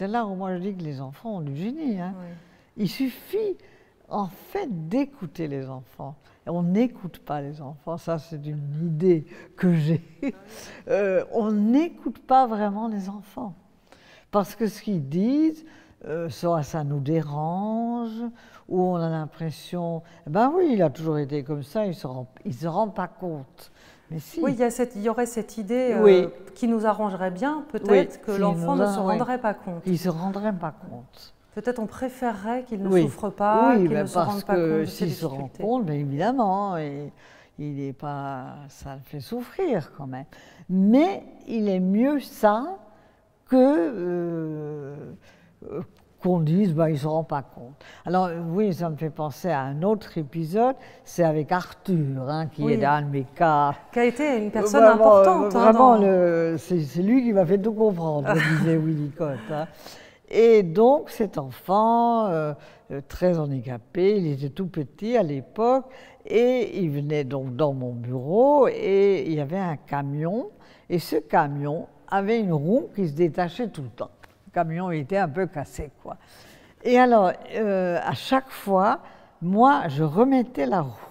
c'est là où moi je dis que les enfants ont du génie. Hein. Oui. Il suffit en fait d'écouter les enfants. Et on n'écoute pas les enfants, ça c'est une idée que j'ai. On n'écoute pas vraiment les enfants. Parce que ce qu'ils disent, soit ça nous dérange, ou on a l'impression, ben oui, il a toujours été comme ça, il ne se rend pas compte. Mais si. Oui, il y aurait cette idée Oui. qui nous arrangerait bien, peut-être Oui, que qui l'enfant nous ne a- se oui. rendrait pas compte. Il ne se rendrait pas compte. Peut-être on préférerait qu'il ne Oui. souffre pas, Oui, qu'il ne se rende parce pas compte que de ses s'il se rend difficultés. compte, bien évidemment, et il est pas, ça le fait souffrir quand même. Mais il est mieux ça que qu'on dise, bah, il ne se rend pas compte. Alors oui, ça me fait penser à un autre épisode, c'est avec Arthur, hein, qui Oui. est un de mes cas. Qui a été une personne Vraiment, importante. vraiment, Dans... c'est lui qui m'a fait tout comprendre, disait Winnicott. Hein. Et donc cet enfant, très handicapé, il était tout petit à l'époque, et il venait donc dans mon bureau, et il y avait un camion, et ce camion avait une roue qui se détachait tout le temps. Le camion était un peu cassé, quoi. Et alors, à chaque fois, moi, je remettais la roue.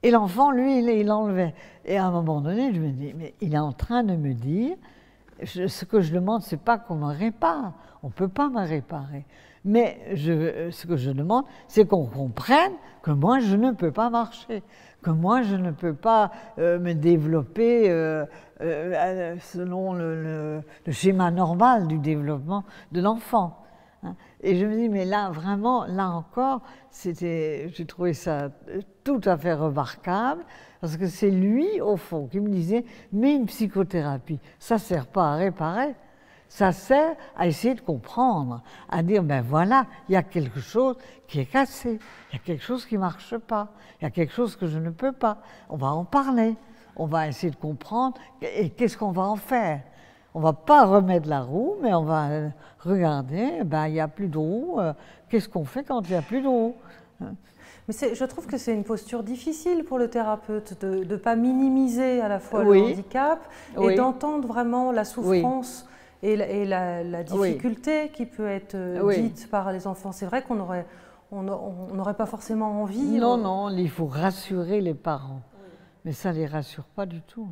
Et l'enfant, lui, il enlevait. Et à un moment donné, je me dis, mais il est en train de me dire, ce que je demande, c'est pas qu'on me répare. On ne peut pas me réparer. Mais ce que je demande, c'est qu'on comprenne que moi, je ne peux pas marcher, que moi, je ne peux pas me développer selon le schéma normal du développement de l'enfant. Hein. Et je me dis, mais là, vraiment, là encore, j'ai trouvé ça tout à fait remarquable, parce que c'est lui, au fond, qui me disait, mais une psychothérapie, ça ne sert pas à réparer, ça sert à essayer de comprendre, à dire, ben voilà, il y a quelque chose qui est cassé, il y a quelque chose qui ne marche pas, il y a quelque chose que je ne peux pas, on va en parler, on va essayer de comprendre, et qu'est-ce qu'on va en faire? On ne va pas remettre la roue, mais on va regarder, ben, il n'y a plus de roue, qu'est-ce qu'on fait quand il n'y a plus de roue? Mais je trouve que c'est une posture difficile pour le thérapeute de ne pas minimiser à la fois Oui. le handicap et Oui. d'entendre vraiment la souffrance et la difficulté qui peut être dite par les enfants. C'est vrai qu'on n'aurait pas forcément envie. Non, non, il faut rassurer les parents. Mais ça ne les rassure pas du tout.